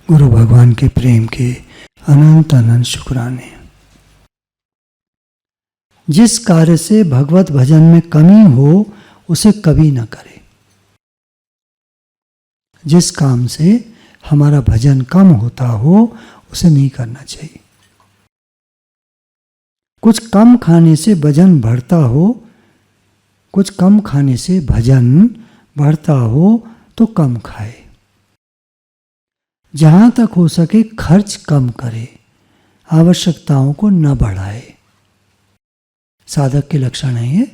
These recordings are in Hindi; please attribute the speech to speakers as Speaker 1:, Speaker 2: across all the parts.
Speaker 1: गुरु भगवान के प्रेम के अनंत अनंत शुक्राने। जिस कार्य से भगवत भजन में कमी हो उसे कभी न करे। जिस काम से हमारा भजन कम होता हो उसे नहीं करना चाहिए। कुछ कम खाने से भजन बढ़ता हो, कुछ कम खाने से भजन बढ़ता हो तो कम खाए। जहां तक हो सके खर्च कम करे, आवश्यकताओं को न बढ़ाए। साधक के लक्षण है ये।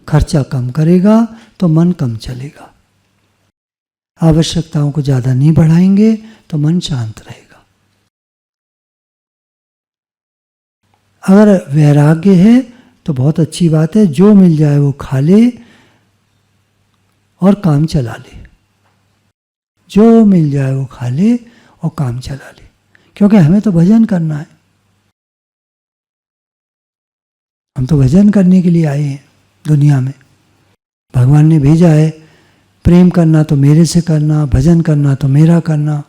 Speaker 1: खर्चा कम करेगा तो मन कम चलेगा। आवश्यकताओं को ज्यादा नहीं बढ़ाएंगे तो मन शांत रहेगा। अगर वैराग्य है तो बहुत अच्छी बात है, जो मिल जाए वो खा ले और काम चला ले। जो मिल जाए वो खा ले और काम चला ले, क्योंकि हमें तो भजन करना है। हम तो भजन करने के लिए आए हैं दुनिया में। भगवान ने भेजा है, प्रेम करना तो मेरे से करना, भजन करना तो मेरा करना।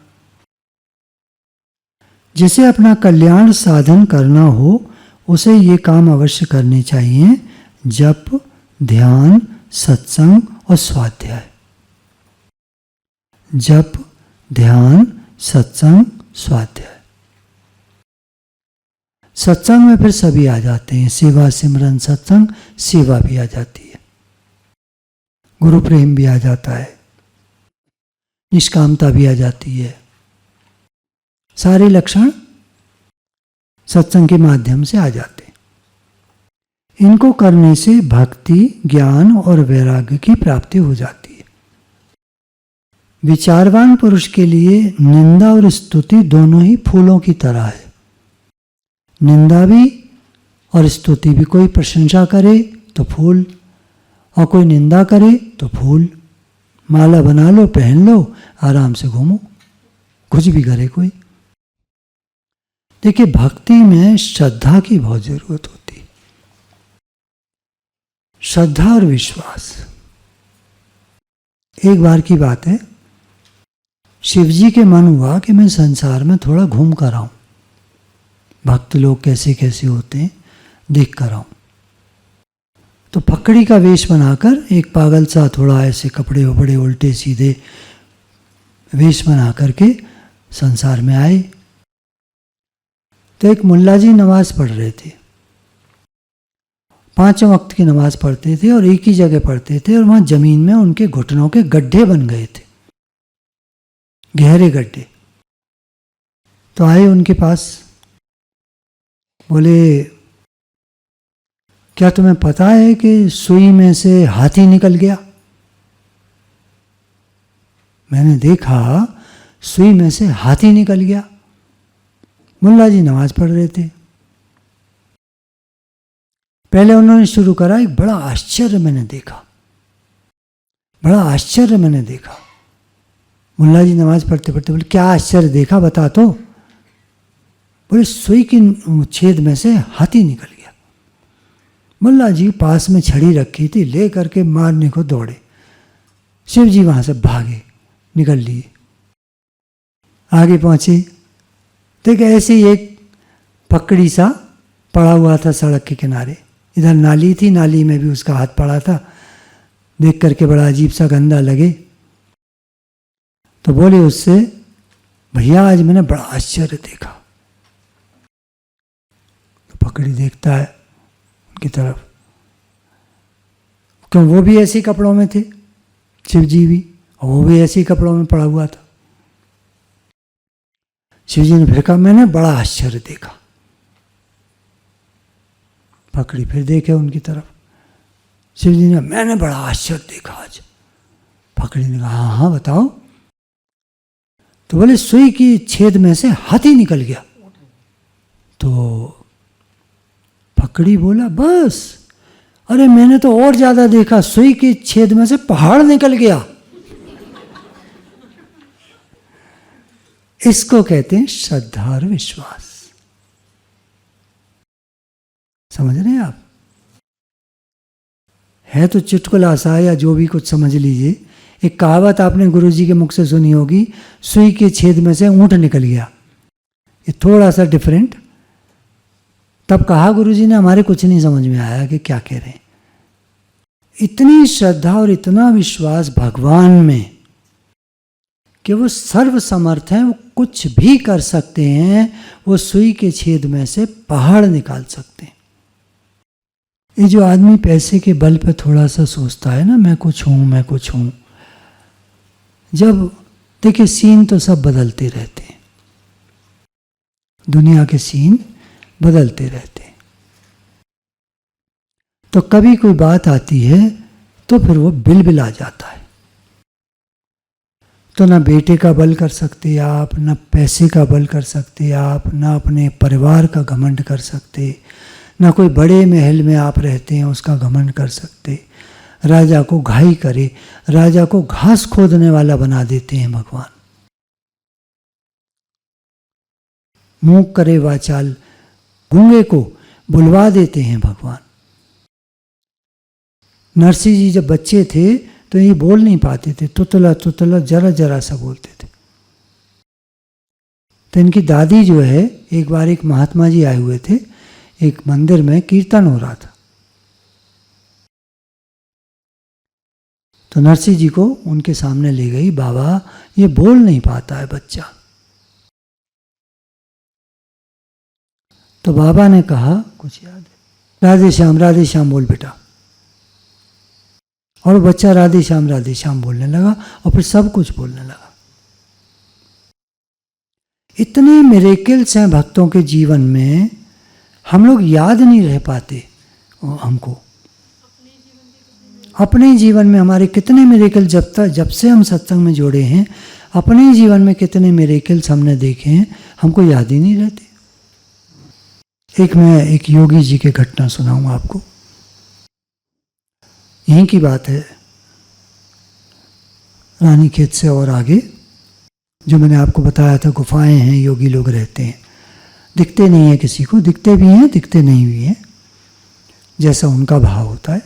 Speaker 1: जिसे अपना कल्याण साधन करना हो उसे ये काम अवश्य करने चाहिए: जप, ध्यान, सत्संग और स्वाध्याय। जप, ध्यान, सत्संग, स्वाध्याय। सत्संग में फिर सभी आ जाते हैं। सेवा, सिमरन, सत्संग, सेवा भी आ जाती है। गुरु प्रेम भी आ जाता है। निष्कामता भी आ जाती है। सारे लक्षण सत्संग के माध्यम से आ जाते हैं। इनको करने से भक्ति, ज्ञान और वैराग्य की प्राप्ति हो जाती है। विचारवान पुरुष के लिए निंदा और स्तुति दोनों ही फूलों की तरह है। निंदा भी और स्तुति भी। कोई प्रशंसा करे तो फूल, और कोई निंदा करे तो फूल। माला बना लो, पहन लो, आराम से घूमो, कुछ भी करे कोई। देखिए, भक्ति में श्रद्धा की बहुत जरूरत होती है। श्रद्धा और विश्वास। एक बार की बात है, शिवजी के मन हुआ कि मैं संसार में थोड़ा घूम कर आऊं, भक्त लोग कैसे कैसे होते हैं देख कर आऊं। तो पकड़ी का वेश बनाकर, एक पागल सा थोड़ा ऐसे कपड़े वपड़े उल्टे सीधे वेश बना करके संसार में आए। तो एक मुल्ला जी नमाज पढ़ रहे थे। 5 वक्त की नमाज पढ़ते थे और एक ही जगह पढ़ते थे, और वहां जमीन में उनके घुटनों के गड्ढे बन गए थे, गहरे गड्ढे। तो आए उनके पास, बोले क्या तुम्हें पता है कि सुई में से हाथी निकल गया? मैंने देखा सुई में से हाथी निकल गया। मुल्ला जी नमाज पढ़ रहे थे। पहले उन्होंने शुरू करा, एक बड़ा आश्चर्य मैंने देखा, बड़ा आश्चर्य मैंने देखा। मुल्ला जी नमाज पढ़ते पढ़ते बोले, क्या आश्चर्य देखा बता तो? बोले, सुई की छेद में से हाथी निकल गया। मुल्ला जी पास में छड़ी रखी थी, ले करके मारने को दौड़े। शिव जी वहां से भागे, निकल लिए। आगे पहुंचे, देखे ऐसे ही एक पकड़ी सा पड़ा हुआ था सड़क के किनारे। इधर नाली थी, नाली में भी उसका हाथ पड़ा था। देख करके बड़ा अजीब सा गंदा लगे। तो बोले उससे, भैया आज मैंने बड़ा आश्चर्य देखा। तो पकड़ी देखता है उनकी तरफ, क्यों वो भी ऐसे कपड़ों में थे, शिव जी भी, और वो भी ऐसे कपड़ों में पड़ा हुआ था। शिव जी ने फिर कहा, मैंने बड़ा आश्चर्य देखा। पकड़ी फिर देखे उनकी तरफ। शिव जी ने, मैंने बड़ा आश्चर्य देखा आज। पकड़ी ने कहा, हाँ हाँ बताओ। तो बोले, सुई की छेद में से हाथी निकल गया। तो पकड़ी बोला, बस? अरे मैंने तो और ज्यादा देखा, सुई की छेद में से पहाड़ निकल गया। इसको कहते हैं श्रद्धा और विश्वास। समझ रहे हैं आप? है तो चुटकुला सा या जो भी कुछ समझ लीजिए। एक कहावत आपने गुरुजी के मुख से सुनी होगी, सुई के छेद में से ऊंट निकल गया। ये थोड़ा सा डिफरेंट। तब कहा गुरुजी ने, हमारे कुछ नहीं समझ में आया कि क्या कह रहे हैं। इतनी श्रद्धा और इतना विश्वास भगवान में कि वो सर्व समर्थ हैं, वो कुछ भी कर सकते हैं, वो सुई के छेद में से पहाड़ निकाल सकते हैं। ये जो आदमी पैसे के बल पे थोड़ा सा सोचता है ना, मैं कुछ हूँ मैं कुछ हूँ, जब देखिए सीन तो सब बदलते रहते हैं, दुनिया के सीन बदलते रहते हैं। तो कभी कोई बात आती है तो फिर वो बिल आ जाता है। तो ना बेटे का बल कर सकते आप, ना पैसे का बल कर सकते आप, ना अपने परिवार का घमंड कर सकते, ना कोई बड़े महल में आप रहते हैं उसका घमंड कर सकते। राजा को घाई करे, राजा को घास खोदने वाला बना देते हैं भगवान। मूक करे वाचाल, गूंगे को बुलवा देते हैं भगवान। नरसिंह जी जब बच्चे थे तो ये बोल नहीं पाते थे, तुतला तुतला जरा जरा सा बोलते थे। तो इनकी दादी जो है, एक बार एक महात्मा जी आए हुए थे, एक मंदिर में कीर्तन हो रहा था, तो नरसिंह जी को उनके सामने ले गई, बाबा ये बोल नहीं पाता है बच्चा। तो बाबा ने कहा, कुछ याद है, राधे श्याम बोल बेटा। और बच्चा राधे श्याम बोलने लगा और फिर सब कुछ बोलने लगा। इतने मिरेकल्स हैं भक्तों के जीवन में, हम लोग याद नहीं रह पाते। हमको अपने जीवन में हमारे कितने मिरेकल, जब से हम सत्संग में जुड़े हैं, अपने जीवन में कितने मिरेकल्स हमने देखे हैं, हमको याद ही नहीं रहते। मैं एक योगी जी की घटना सुनाऊंगा आपको। यहीं की बात है, रानीखेत से और आगे, जो मैंने आपको बताया था गुफाएं हैं, योगी लोग रहते हैं, दिखते नहीं है किसी को, दिखते भी हैं दिखते नहीं भी हैं, जैसा उनका भाव होता है।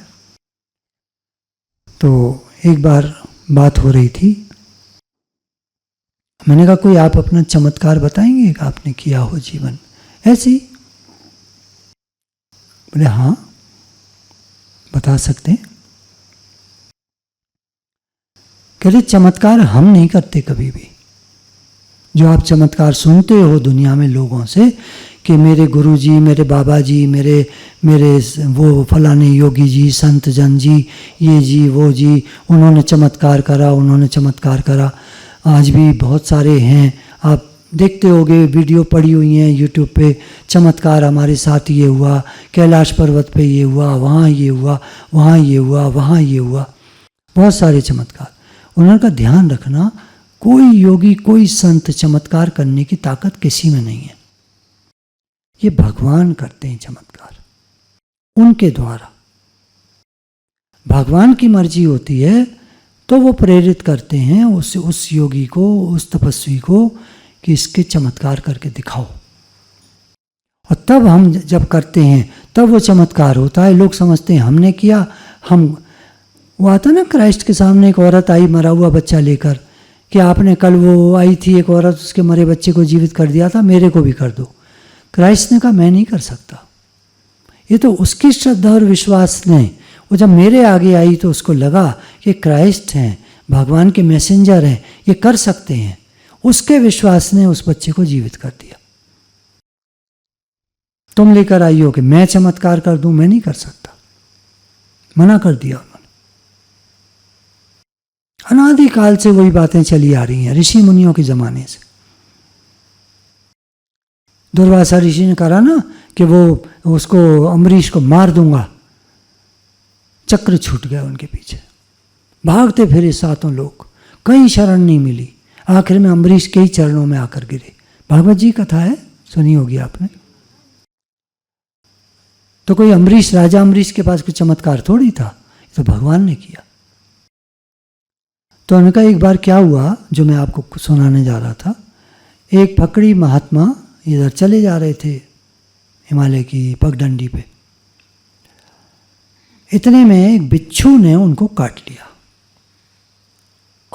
Speaker 1: तो एक बार बात हो रही थी, मैंने कहा कोई आप अपना चमत्कार बताएंगे कि आपने किया हो जीवन ऐसे ही? बोले हाँ बता सकते हैं। कह रहे चमत्कार हम नहीं करते कभी भी। जो आप चमत्कार सुनते हो दुनिया में लोगों से कि मेरे गुरुजी, मेरे बाबा जी, मेरे वो फलाने योगी जी, संत जन जी, ये जी वो जी, उन्होंने चमत्कार करा, उन्होंने चमत्कार करा, आज भी बहुत सारे हैं, आप देखते होंगे, वीडियो पड़ी हुई हैं यूट्यूब पे, चमत्कार हमारे साथ ये हुआ, कैलाश पर्वत पे ये हुआ, वहाँ ये हुआ, वहाँ ये हुआ, वहाँ ये हुआ, बहुत सारे चमत्कार। उनका ध्यान रखना, कोई योगी कोई संत चमत्कार करने की ताकत किसी में नहीं है, ये भगवान करते हैं चमत्कार, उनके द्वारा भगवान की मर्जी होती है तो वो प्रेरित करते हैं उस योगी को, उस तपस्वी को कि इसके चमत्कार करके दिखाओ। और तब हम जब करते हैं तब वो चमत्कार होता है। लोग समझते हैं हमने किया, वो आता ना, क्राइस्ट के सामने एक औरत आई मरा हुआ बच्चा लेकर कि आपने कल, वो आई थी एक औरत, उसके मरे बच्चे को जीवित कर दिया था, मेरे को भी कर दो। क्राइस्ट ने कहा मैं नहीं कर सकता। ये तो उसकी श्रद्धा और विश्वास ने, वो जब मेरे आगे आई तो उसको लगा कि क्राइस्ट हैं, भगवान के मैसेंजर हैं, ये कर सकते हैं, उसके विश्वास ने उस बच्चे को जीवित कर दिया। तुम लेकर आई हो कि मैं चमत्कार कर दूं, मैं नहीं कर सकता, मना कर दिया उन्होंने। अनादिकाल से वही बातें चली आ रही हैं, ऋषि मुनियों के जमाने से। दुर्वासा ऋषि ने कहा ना कि वो उसको, अम्बरीश को मार दूंगा, चक्र छूट गया उनके पीछे, भागते फिरे सातों लोग, कहीं शरण नहीं मिली, आखिर में अम्बरीश के ही चरणों में आकर गिरे। भागवत जी कथा है, सुनी होगी आपने। तो कोई अम्बरीश, राजा अम्बरीश के पास कोई चमत्कार थोड़ी था, तो भगवान ने किया। तो उनका एक बार क्या हुआ, जो मैं आपको सुनाने जा रहा था, एक फकड़ी महात्मा इधर चले जा रहे थे हिमालय की पगडंडी पे, इतने में एक बिच्छू ने उनको काट लिया।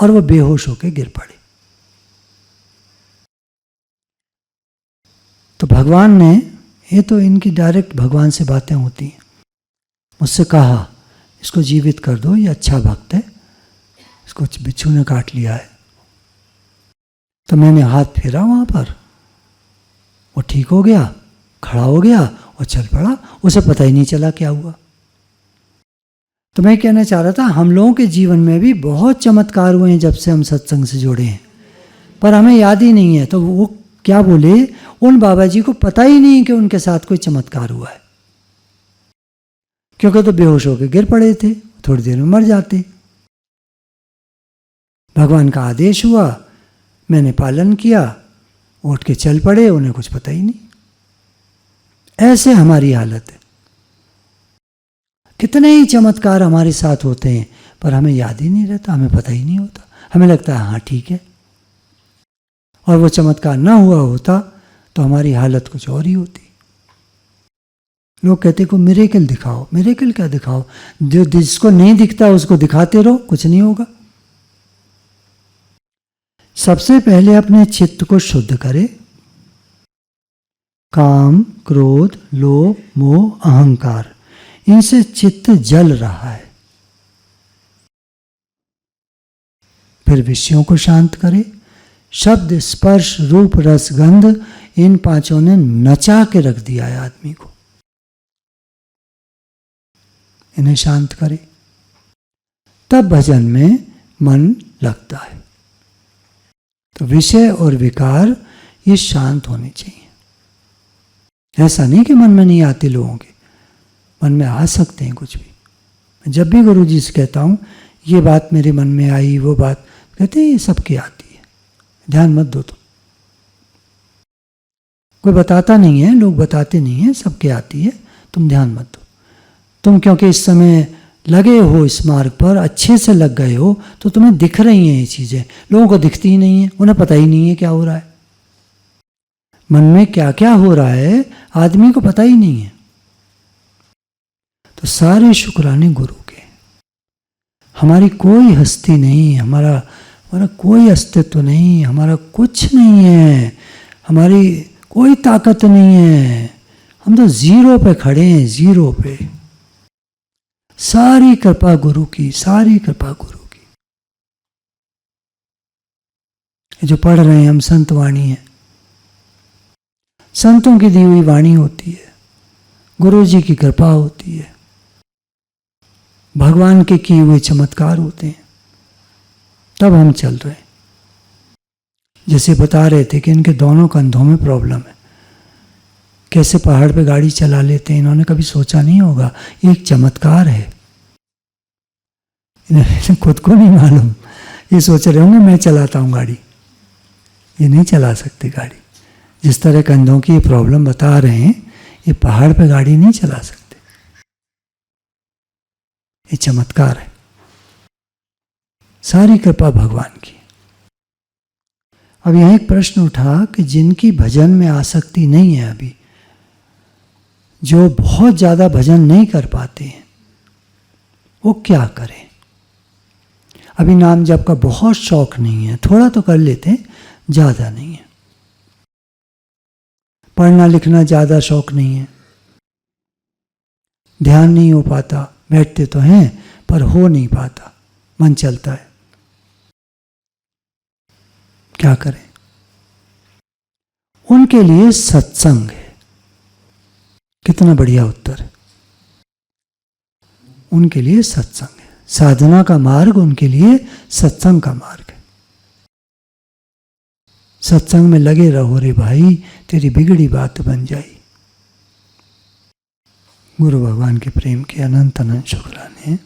Speaker 1: और वो बेहोश होकर गिर पड़े। तो भगवान ने, ये तो इनकी डायरेक्ट भगवान से बातें होती हैं, मुझसे कहा इसको जीवित कर दो, ये अच्छा भक्त है, इसको बिच्छू ने काट लिया है। तो मैंने हाथ फेरा वहाँ पर, वो ठीक हो गया, खड़ा हो गया और चल पड़ा, उसे पता ही नहीं चला क्या हुआ। तो मैं कहना चाह रहा था, हम लोगों के जीवन में भी बहुत चमत्कार हुए हैं जब से हम सत्संग से जुड़े हैं, पर हमें याद ही नहीं है। तो वो क्या बोले, उन बाबा जी को पता ही नहीं कि उनके साथ कोई चमत्कार हुआ है, क्योंकि तो बेहोश होकर गिर पड़े थे, थोड़ी देर में मर जाते। भगवान का आदेश हुआ, मैंने पालन किया, उठ के चल पड़े, उन्हें कुछ पता ही नहीं। ऐसे हमारी हालत है। कितने ही चमत्कार हमारे साथ होते हैं, पर हमें याद ही नहीं रहता, हमें पता ही नहीं होता। हमें लगता है हाँ ठीक है, और वो चमत्कार ना हुआ होता तो हमारी हालत कुछ और ही होती। लोग कहते को मिरेकल दिखाओ, मिरेकल क्या दिखाओ, जो जिसको नहीं दिखता उसको दिखाते रहो, कुछ नहीं होगा। सबसे पहले अपने चित्त को शुद्ध करें। काम, क्रोध, लोभ, मोह, अहंकार, इनसे चित्त जल रहा है। फिर विषयों को शांत करें। शब्द, स्पर्श, रूप, रस, गंध, इन पांचों ने नचा के रख दिया है आदमी को। इन्हें शांत करें, तब भजन में मन लगता है। तो विषय और विकार ये शांत होने चाहिए। ऐसा नहीं कि मन में नहीं आते, लोगों के मन में आ सकते हैं कुछ भी। मैं जब भी गुरु जी से कहता हूँ ये बात मेरे मन में आई, वो बात, कहते हैं ये सबके आती है, ध्यान मत दो। तो कोई बताता नहीं है, लोग बताते नहीं है, सबके आती है, तुम ध्यान मत दो। तुम क्योंकि इस समय लगे हो इस मार्ग पर, अच्छे से लग गए हो, तो तुम्हें दिख रही हैं ये चीज़ें, लोगों को दिखती ही नहीं है, उन्हें पता ही नहीं है क्या हो रहा है। मन में क्या क्या हो रहा है आदमी को पता ही नहीं है। तो सारे शुक्राने गुरु के। हमारी कोई हस्ती नहीं, हमारा कोई अस्तित्व नहीं, हमारा कुछ नहीं है, हमारी कोई ताकत नहीं है। हम तो जीरो पे खड़े हैं, जीरो पे। सारी कृपा गुरु की, सारी कृपा गुरु की। जो पढ़ रहे हैं हम संत वाणी है, संतों की दी हुई वाणी होती है, गुरु जी की कृपा होती है, भगवान के किए हुए चमत्कार होते हैं, तब हम चल रहे हैं। जैसे बता रहे थे कि इनके दोनों कंधों में प्रॉब्लम है, कैसे पहाड़ पे गाड़ी चला लेते हैं, इन्होंने कभी सोचा नहीं होगा ये एक चमत्कार है। इन्हें खुद को नहीं मालूम, ये सोच रहे होंगे मैं चलाता हूँ गाड़ी, ये नहीं चला सकते गाड़ी। जिस तरह कंधों की ये प्रॉब्लम बता रहे हैं, ये पहाड़ पे गाड़ी नहीं चला सकते, ये चमत्कार है, सारी कृपा भगवान की। अब यहाँ एक प्रश्न उठा कि जिनकी भजन में आसक्ति नहीं है, अभी जो बहुत ज़्यादा भजन नहीं कर पाते हैं, वो क्या करें? अभी नाम जप का बहुत शौक नहीं है, थोड़ा तो कर लेते हैं, ज़्यादा नहीं है। पढ़ना लिखना ज़्यादा शौक नहीं है, ध्यान नहीं हो पाता, बैठते तो हैं पर हो नहीं पाता, मन चलता है, क्या करें? उनके लिए सत्संग है। कितना बढ़िया उत्तर है। उनके लिए सत्संग है, साधना का मार्ग उनके लिए सत्संग का मार्ग है। सत्संग में लगे रहो रे भाई, तेरी बिगड़ी बात बन जाई। गुरु भगवान के प्रेम के अनंत अनंत शुक्राने।